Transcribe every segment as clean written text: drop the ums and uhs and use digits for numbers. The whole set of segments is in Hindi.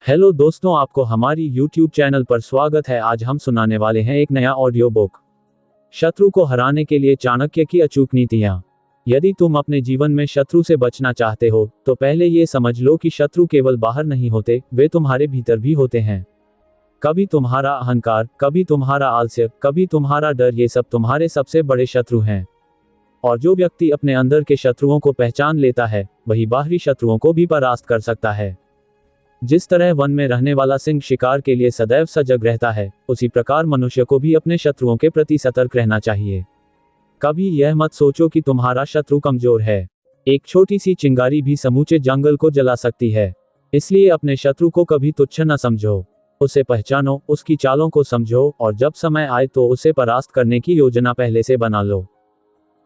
हेलो दोस्तों, आपको हमारी YouTube चैनल पर स्वागत है। आज हम सुनाने वाले हैं एक नया ऑडियो बुक, शत्रु को हराने के लिए चाणक्य की अचूक नीतियां। यदि तुम अपने जीवन में शत्रु से बचना चाहते हो तो पहले ये समझ लो कि शत्रु केवल बाहर नहीं होते, वे तुम्हारे भीतर भी होते हैं। कभी तुम्हारा अहंकार, कभी तुम्हारा आलस्य, कभी तुम्हारा डर, ये सब तुम्हारे सबसे बड़े शत्रु हैं। और जो व्यक्ति अपने अंदर के शत्रुओं को पहचान लेता है, वही बाहरी शत्रुओं को भी परास्त कर सकता है। जिस तरह वन में रहने वाला सिंह शिकार के लिए सदैव सजग रहता है, उसी प्रकार मनुष्य को भी अपने शत्रुओं के प्रति सतर्क रहना चाहिए। कभी यह मत सोचो कि तुम्हारा शत्रु कमजोर है। एक छोटी सी चिंगारी भी समूचे जंगल को जला सकती है। इसलिए अपने शत्रु को कभी तुच्छ न समझो। उसे पहचानो, उसकी चालों को समझो और जब समय आए तो उसे परास्त करने की योजना पहले से बना लो।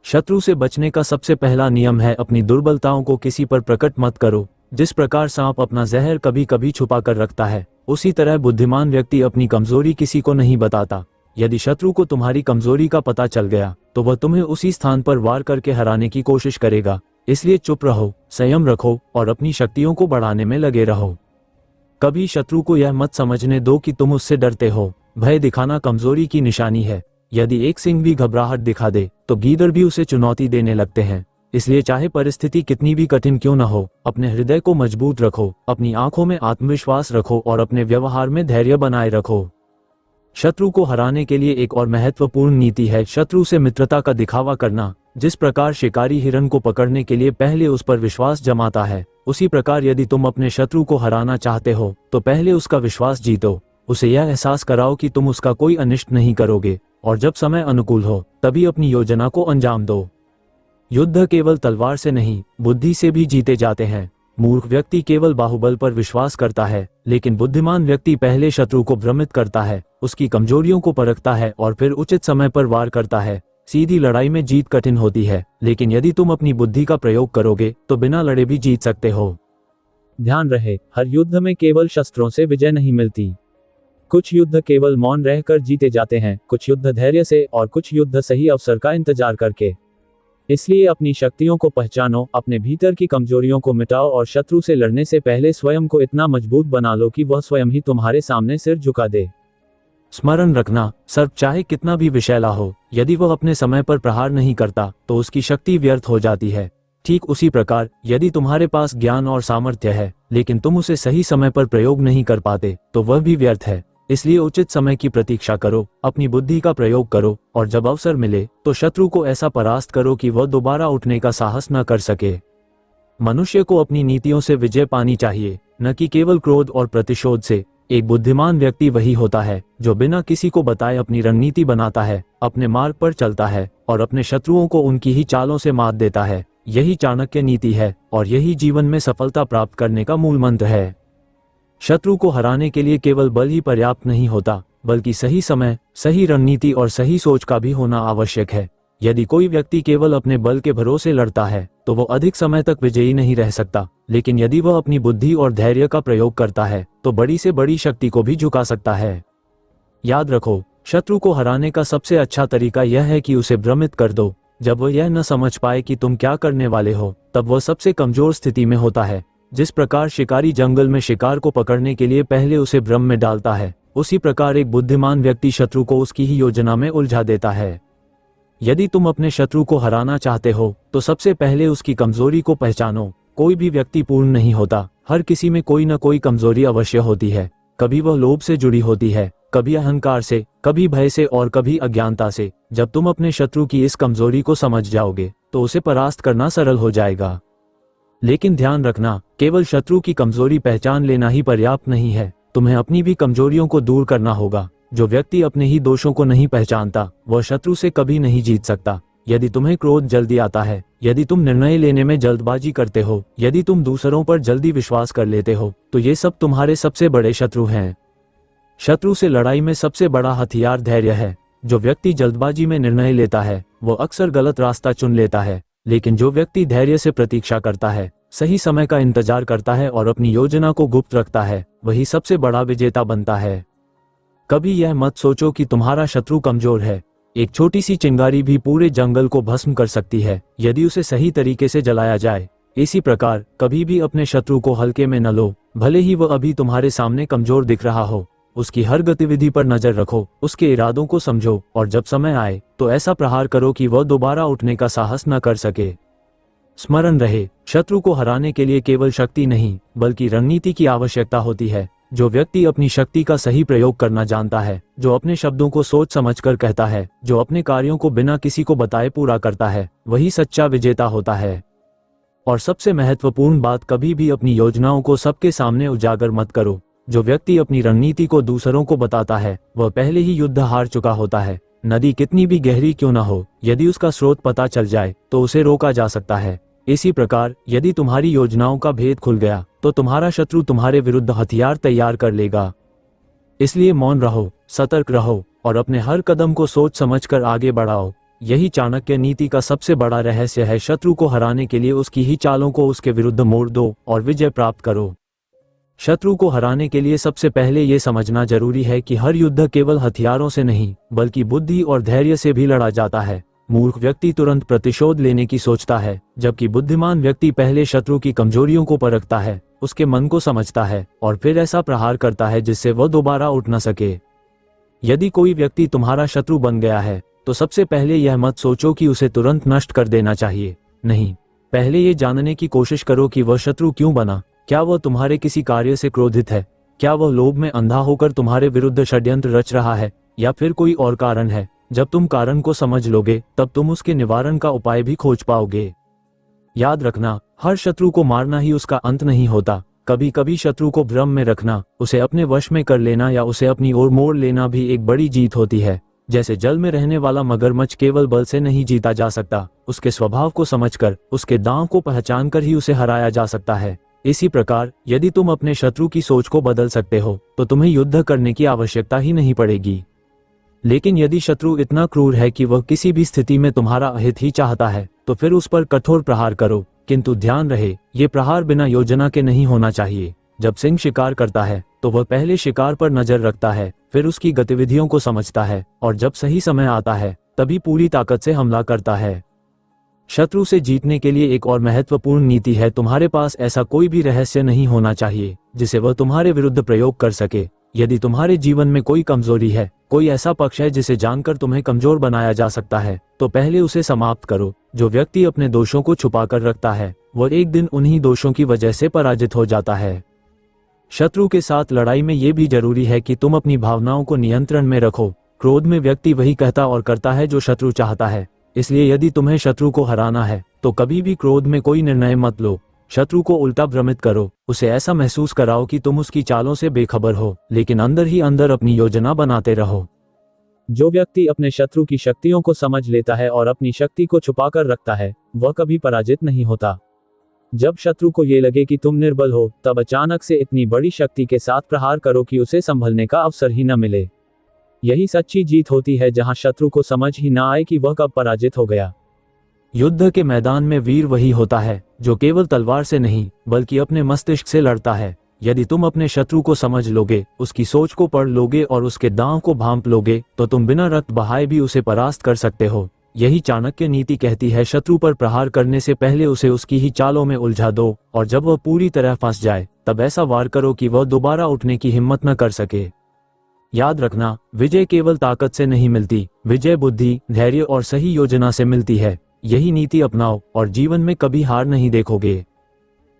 शत्रु से बचने का सबसे पहला नियम है अपनी दुर्बलताओं को किसी पर प्रकट मत करो। जिस प्रकार सांप अपना जहर कभी कभी छुपा कर रखता है, उसी तरह बुद्धिमान व्यक्ति अपनी कमजोरी किसी को नहीं बताता। यदि शत्रु को तुम्हारी कमजोरी का पता चल गया तो वह तुम्हें उसी स्थान पर वार करके हराने की कोशिश करेगा। इसलिए चुप रहो, संयम रखो और अपनी शक्तियों को बढ़ाने में लगे रहो। कभी शत्रु को यह मत समझने दो कि तुम उससे डरते हो। भय दिखाना कमजोरी की निशानी है। यदि एक सिंह भी घबराहट दिखा दे तो गीदड़ भी उसे चुनौती देने लगते हैं। इसलिए चाहे परिस्थिति कितनी भी कठिन क्यों न हो, अपने हृदय को मजबूत रखो, अपनी आंखों में आत्मविश्वास रखो और अपने व्यवहार में धैर्य बनाए रखो। शत्रु को हराने के लिए एक और महत्वपूर्ण नीति है शत्रु से मित्रता का दिखावा करना। जिस प्रकार शिकारी हिरन को पकड़ने के लिए पहले उस पर विश्वास जमाता है, उसी प्रकार यदि तुम अपने शत्रु को हराना चाहते हो तो पहले उसका विश्वास जीतो। उसे यह एहसास कराओ कि तुम उसका कोई अनिष्ट नहीं करोगे और जब समय अनुकूल हो तभी अपनी योजना को अंजाम दो। युद्ध केवल तलवार से नहीं, बुद्धि से भी जीते जाते हैं। मूर्ख व्यक्ति केवल बाहुबल पर विश्वास करता है, लेकिन बुद्धिमान व्यक्ति पहले शत्रु को भ्रमित करता है, उसकी कमजोरियों को परखता है और फिर उचित समय पर वार करता है। सीधी लड़ाई में जीत कठिन होती है, लेकिन यदि तुम अपनी बुद्धि का प्रयोग करोगे तो बिना लड़े भी जीत सकते हो। ध्यान रहे, हर युद्ध में केवल शस्त्रों से विजय नहीं मिलती। कुछ युद्ध केवल मौन रहकर जीते जाते हैं, कुछ युद्ध धैर्य से और कुछ युद्ध सही अवसर का इंतजार करके। इसलिए अपनी शक्तियों को पहचानो, अपने भीतर की कमजोरियों को मिटाओ और शत्रु से लड़ने से पहले स्वयं को इतना मजबूत बना लो कि वह स्वयं ही तुम्हारे सामने सिर झुका दे। स्मरण रखना, सर्प चाहे कितना भी विषैला हो, यदि वह अपने समय पर प्रहार नहीं करता तो उसकी शक्ति व्यर्थ हो जाती है। ठीक उसी प्रकार यदि तुम्हारे पास ज्ञान और सामर्थ्य है लेकिन तुम उसे सही समय पर प्रयोग नहीं कर पाते तो वह भी व्यर्थ है। इसलिए उचित समय की प्रतीक्षा करो, अपनी बुद्धि का प्रयोग करो और जब अवसर मिले तो शत्रु को ऐसा परास्त करो कि वह दोबारा उठने का साहस न कर सके। मनुष्य को अपनी नीतियों से विजय पानी चाहिए, न कि केवल क्रोध और प्रतिशोध से। एक बुद्धिमान व्यक्ति वही होता है जो बिना किसी को बताए अपनी रणनीति बनाता है, अपने मार्ग पर चलता है और अपने शत्रुओं को उनकी ही चालों से मात देता है। यही चाणक्य नीति है और यही जीवन में सफलता प्राप्त करने का मूल मंत्र है। शत्रु को हराने के लिए केवल बल ही पर्याप्त नहीं होता, बल्कि सही समय, सही रणनीति और सही सोच का भी होना आवश्यक है। यदि कोई व्यक्ति केवल अपने बल के भरोसे लड़ता है तो वो अधिक समय तक विजयी नहीं रह सकता, लेकिन यदि वह अपनी बुद्धि और धैर्य का प्रयोग करता है तो बड़ी से बड़ी शक्ति को भी झुका सकता है। याद रखो, शत्रु को हराने का सबसे अच्छा तरीका यह है कि उसे भ्रमित कर दो। जब वह यह न समझ पाए कि तुम क्या करने वाले हो, तब वह सबसे कमजोर स्थिति में होता है। जिस प्रकार शिकारी जंगल में शिकार को पकड़ने के लिए पहले उसे भ्रम में डालता है, उसी प्रकार एक बुद्धिमान व्यक्ति शत्रु को उसकी ही योजना में उलझा देता है। यदि तुम अपने शत्रु को हराना चाहते हो तो सबसे पहले उसकी कमजोरी को पहचानो। कोई भी व्यक्ति पूर्ण नहीं होता, हर किसी में कोई न कोई कमजोरी अवश्य होती है। कभी वह लोभ से जुड़ी होती है, कभी अहंकार से, कभी भय से और कभी अज्ञानता से। जब तुम अपने शत्रु की इस कमजोरी को समझ जाओगे तो उसे परास्त करना सरल हो जाएगा। लेकिन ध्यान रखना, केवल शत्रु की कमजोरी पहचान लेना ही पर्याप्त नहीं है, तुम्हें अपनी भी कमजोरियों को दूर करना होगा। जो व्यक्ति अपने ही दोषों को नहीं पहचानता वह शत्रु से कभी नहीं जीत सकता। यदि तुम्हें क्रोध जल्दी आता है, यदि तुम निर्णय लेने में जल्दबाजी करते हो, यदि तुम दूसरों पर जल्दी विश्वास कर लेते हो, तो ये सब तुम्हारे सबसे बड़े शत्रु हैं। शत्रु से लड़ाई में सबसे बड़ा हथियार धैर्य है। जो व्यक्ति जल्दबाजी में निर्णय लेता है वो अक्सर गलत रास्ता चुन लेता है, लेकिन जो व्यक्ति धैर्य से प्रतीक्षा करता है, सही समय का इंतजार करता है और अपनी योजना को गुप्त रखता है, वही सबसे बड़ा विजेता बनता है। कभी यह मत सोचो कि तुम्हारा शत्रु कमजोर है। एक छोटी सी चिंगारी भी पूरे जंगल को भस्म कर सकती है यदि उसे सही तरीके से जलाया जाए। इसी प्रकार कभी भी अपने शत्रु को हल्के में न लो, भले ही वह अभी तुम्हारे सामने कमजोर दिख रहा हो। उसकी हर गतिविधि पर नजर रखो, उसके इरादों को समझो और जब समय आए तो ऐसा प्रहार करो कि वह दोबारा उठने का साहस न कर सके। स्मरण रहे, शत्रु को हराने के लिए केवल शक्ति नहीं बल्कि रणनीति की आवश्यकता होती है। जो व्यक्ति अपनी शक्ति का सही प्रयोग करना जानता है, जो अपने शब्दों को सोच समझकर कहता है, जो अपने कार्यों को बिना किसी को बताए पूरा करता है, वही सच्चा विजेता होता है। और सबसे महत्वपूर्ण बात, कभी भी अपनी योजनाओं को सबके सामने उजागर मत करो। जो व्यक्ति अपनी रणनीति को दूसरों को बताता है वह पहले ही युद्ध हार चुका होता है। नदी कितनी भी गहरी क्यों न हो, यदि उसका स्रोत पता चल जाए तो उसे रोका जा सकता है। इसी प्रकार यदि तुम्हारी योजनाओं का भेद खुल गया तो तुम्हारा शत्रु तुम्हारे विरुद्ध हथियार तैयार कर लेगा। इसलिए मौन रहो, सतर्क रहो और अपने हर कदम को सोच समझकर आगे बढ़ाओ। यही चाणक्य नीति का सबसे बड़ा रहस्य है। शत्रु को हराने के लिए उसकी ही चालों को उसके विरुद्ध मोड़ दो और विजय प्राप्त करो। शत्रु को हराने के लिए सबसे पहले ये समझना जरूरी है कि हर युद्ध केवल हथियारों से नहीं बल्कि बुद्धि और धैर्य से भी लड़ा जाता है। मूर्ख व्यक्ति तुरंत प्रतिशोध लेने की सोचता है, जबकि बुद्धिमान व्यक्ति पहले शत्रु की कमजोरियों को परखता है, उसके मन को समझता है और फिर ऐसा प्रहार करता है जिससे वह दोबारा उठ न सके। यदि कोई व्यक्ति तुम्हारा शत्रु बन गया है तो सबसे पहले यह मत सोचो कि उसे तुरंत नष्ट कर देना चाहिए। नहीं, पहले ये जानने की कोशिश करो कि वह शत्रु क्यों बना। क्या वह तुम्हारे किसी कार्य से क्रोधित है? क्या वह लोभ में अंधा होकर तुम्हारे विरुद्ध षड्यंत्र रच रहा है या फिर कोई और कारण है? जब तुम कारण को समझ लोगे तब तुम उसके निवारण का उपाय भी खोज पाओगे। याद रखना, हर शत्रु को मारना ही उसका अंत नहीं होता। कभी कभी शत्रु को भ्रम में रखना, उसे अपने वश में कर लेना या उसे अपनी ओर मोड़ लेना भी एक बड़ी जीत होती है। जैसे जल में रहने वाला मगरमच्छ केवल बल से नहीं जीता जा सकता, उसके स्वभाव को समझकर, उसके दांव को पहचान कर ही उसे हराया जा सकता है। इसी प्रकार यदि तुम अपने शत्रु की सोच को बदल सकते हो तो तुम्हें युद्ध करने की आवश्यकता ही नहीं पड़ेगी। लेकिन यदि शत्रु इतना क्रूर है कि वह किसी भी स्थिति में तुम्हारा अहित ही चाहता है तो फिर उस पर कठोर प्रहार करो, किंतु ध्यान रहे ये प्रहार बिना योजना के नहीं होना चाहिए। जब सिंह शिकार करता है तो वह पहले शिकार पर नजर रखता है, फिर उसकी गतिविधियों को समझता है और जब सही समय आता है तभी पूरी ताकत से हमला करता है। शत्रु से जीतने के लिए एक और महत्वपूर्ण नीति है, तुम्हारे पास ऐसा कोई भी रहस्य नहीं होना चाहिए जिसे वह तुम्हारे विरुद्ध प्रयोग कर सके। यदि तुम्हारे जीवन में कोई कमजोरी है, कोई ऐसा पक्ष है जिसे जानकर तुम्हें कमजोर बनाया जा सकता है, तो पहले उसे समाप्त करो। जो व्यक्ति अपने दोषों को छुपा कर रखता है वह एक दिन उन्हीं दोषों की वजह से पराजित हो जाता है। शत्रु के साथ लड़ाई में ये भी जरूरी है कि तुम अपनी भावनाओं को नियंत्रण में रखो। क्रोध में व्यक्ति वही कहता और करता है जो शत्रु चाहता है। इसलिए यदि तुम्हें शत्रु को हराना है तो कभी भी क्रोध में कोई निर्णय मत लो। शत्रु को उल्टा भ्रमित करो, उसे ऐसा महसूस कराओ कि तुम उसकी चालों से बेखबर हो, लेकिन अंदर ही अंदर अपनी योजना बनाते रहो। जो व्यक्ति अपने शत्रु की शक्तियों को समझ लेता है और अपनी शक्ति को छुपाकर रखता है वह कभी पराजित नहीं होता। जब शत्रु को ये लगे कि तुम निर्बल हो तब अचानक से इतनी बड़ी शक्ति के साथ प्रहार करो कि उसे संभलने का अवसर ही न मिले। यही सच्ची जीत होती है, जहां शत्रु को समझ ही ना आए कि वह कब पराजित हो गया। युद्ध के मैदान में वीर वही होता है जो केवल तलवार से नहीं बल्कि अपने मस्तिष्क से लड़ता है। यदि तुम अपने शत्रु को समझ लोगे, उसकी सोच को पढ़ लोगे और उसके दांव को भांप लोगे तो तुम बिना रक्त बहाए भी उसे परास्त कर सकते हो। यही चाणक्य नीति कहती है, शत्रु पर प्रहार करने से पहले उसे उसकी ही चालों में उलझा दो और जब वह पूरी तरह फंस जाए तब ऐसा वार करो कि वह दोबारा उठने की हिम्मत न कर सके। याद रखना, विजय केवल ताकत से नहीं मिलती, विजय बुद्धि, धैर्य और सही योजना से मिलती है। यही नीति अपनाओ और जीवन में कभी हार नहीं देखोगे।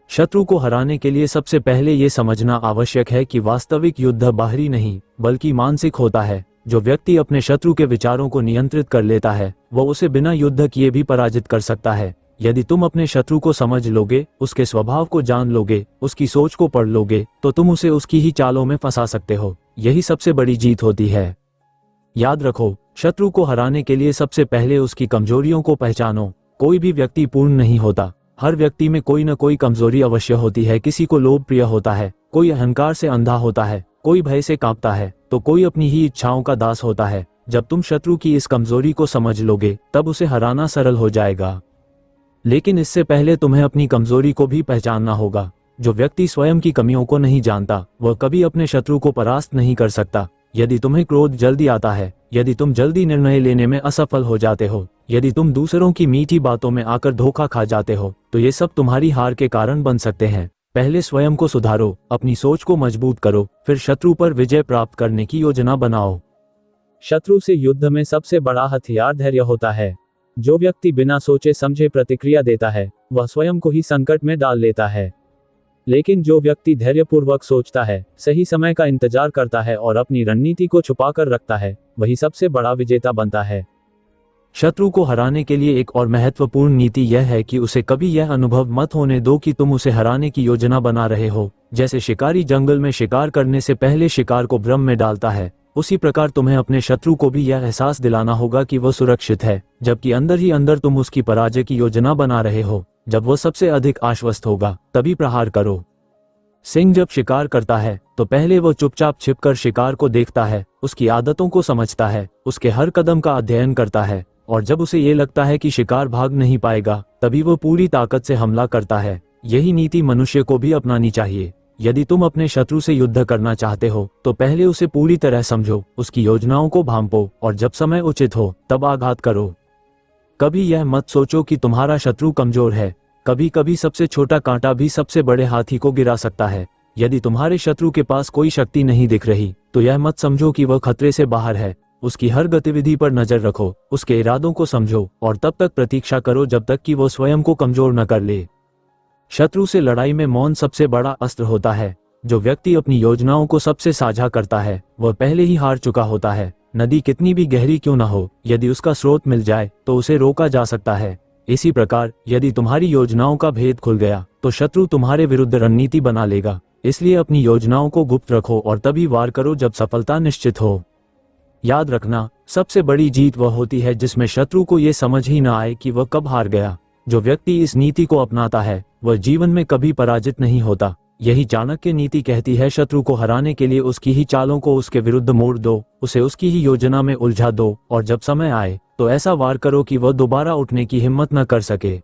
शत्रु को हराने के लिए सबसे पहले ये समझना आवश्यक है कि वास्तविक युद्ध बाहरी नहीं बल्कि मानसिक होता है। जो व्यक्ति अपने शत्रु के विचारों को नियंत्रित कर लेता है वह उसे बिना युद्ध किए भी पराजित कर सकता है। यदि तुम अपने शत्रु को समझ लोगे, उसके स्वभाव को जान लोगे, उसकी सोच को पढ़ लोगे तो तुम उसे उसकी ही चालों में फंसा सकते हो। यही सबसे बड़ी जीत होती है। याद रखो, शत्रु को हराने के लिए सबसे पहले उसकी कमजोरियों को पहचानो। कोई भी व्यक्ति पूर्ण नहीं होता, हर व्यक्ति में कोई न कोई कमजोरी अवश्य होती है। किसी को लोभ प्रिय होता है, कोई अहंकार से अंधा होता है, कोई भय से कांपता है तो कोई अपनी ही इच्छाओं का दास होता है। जब तुम शत्रु की इस कमजोरी को समझ लोगे तब उसे हराना सरल हो जाएगा। लेकिन इससे पहले तुम्हें अपनी कमजोरी को भी पहचानना होगा। जो व्यक्ति स्वयं की कमियों को नहीं जानता वह कभी अपने शत्रु को परास्त नहीं कर सकता। यदि तुम्हें क्रोध जल्दी आता है, यदि तुम जल्दी निर्णय लेने में असफल हो जाते हो, यदि तुम दूसरों की मीठी बातों में आकर धोखा खा जाते हो, तो ये सब तुम्हारी हार के कारण बन सकते हैं। पहले स्वयं को सुधारो, अपनी सोच को मजबूत करो, फिर शत्रु पर विजय प्राप्त करने की योजना बनाओ। शत्रु से युद्ध में सबसे बड़ा हथियार धैर्य होता है। जो व्यक्ति बिना सोचे समझे प्रतिक्रिया देता है, वह स्वयं को ही संकट में डाल लेता है। लेकिन जो व्यक्ति धैर्यपूर्वक सोचता है, सही समय का इंतजार करता है और अपनी रणनीति को छुपाकर रखता है, वही सबसे बड़ा विजेता बनता है। शत्रु को हराने के लिए एक और महत्वपूर्ण नीति यह है कि उसे कभी यह अनुभव मत होने दो कि तुम उसे हराने की योजना बना रहे हो। जैसे शिकारी जंगल में शिकार करने से पहले शिकार को भ्रम में डालता है, उसी प्रकार तुम्हें अपने शत्रु को भी यह एहसास दिलाना होगा कि वह सुरक्षित है, जबकि अंदर ही अंदर तुम उसकी पराजय की योजना बना रहे हो। जब वह सबसे अधिक आश्वस्त होगा, तभी प्रहार करो। सिंह जब शिकार करता है तो पहले वह चुपचाप छिपकर शिकार को देखता है, उसकी आदतों को समझता है, उसके हर कदम का अध्ययन करता है, और जब उसे ये लगता है कि शिकार भाग नहीं पाएगा, तभी वह पूरी ताकत से हमला करता है। यही नीति मनुष्य को भी अपनानी चाहिए। यदि तुम अपने शत्रु से युद्ध करना चाहते हो, तो पहले उसे पूरी तरह समझो, उसकी योजनाओं को भांपो, और जब समय उचित हो तब आघात करो। कभी यह मत सोचो कि तुम्हारा शत्रु कमजोर है। कभी कभी सबसे छोटा कांटा भी सबसे बड़े हाथी को गिरा सकता है। यदि तुम्हारे शत्रु के पास कोई शक्ति नहीं दिख रही, तो यह मत समझो कि वह खतरे से बाहर है। उसकी हर गतिविधि पर नजर रखो, उसके इरादों को समझो, और तब तक प्रतीक्षा करो जब तक कि वह स्वयं को कमजोर न कर ले। शत्रु से लड़ाई में मौन सबसे बड़ा अस्त्र होता है। जो व्यक्ति अपनी योजनाओं को सबसे साझा करता है, वह पहले ही हार चुका होता है। नदी कितनी भी गहरी क्यों न हो, यदि उसका स्रोत मिल जाए तो उसे रोका जा सकता है। इसी प्रकार यदि तुम्हारी योजनाओं का भेद खुल गया, तो शत्रु तुम्हारे विरुद्ध रणनीति बना लेगा। इसलिए अपनी योजनाओं को गुप्त रखो और तभी वार करो जब सफलता निश्चित हो। याद रखना, सबसे बड़ी जीत वह होती है जिसमें शत्रु को ये समझ ही न आए कि वह कब हार गया। जो व्यक्ति इस नीति को अपनाता है, वह जीवन में कभी पराजित नहीं होता। यही चाणक्य नीति कहती है, शत्रु को हराने के लिए उसकी ही चालों को उसके विरुद्ध मोड़ दो, उसे उसकी ही योजना में उलझा दो, और जब समय आए तो ऐसा वार करो कि वह दोबारा उठने की हिम्मत न कर सके।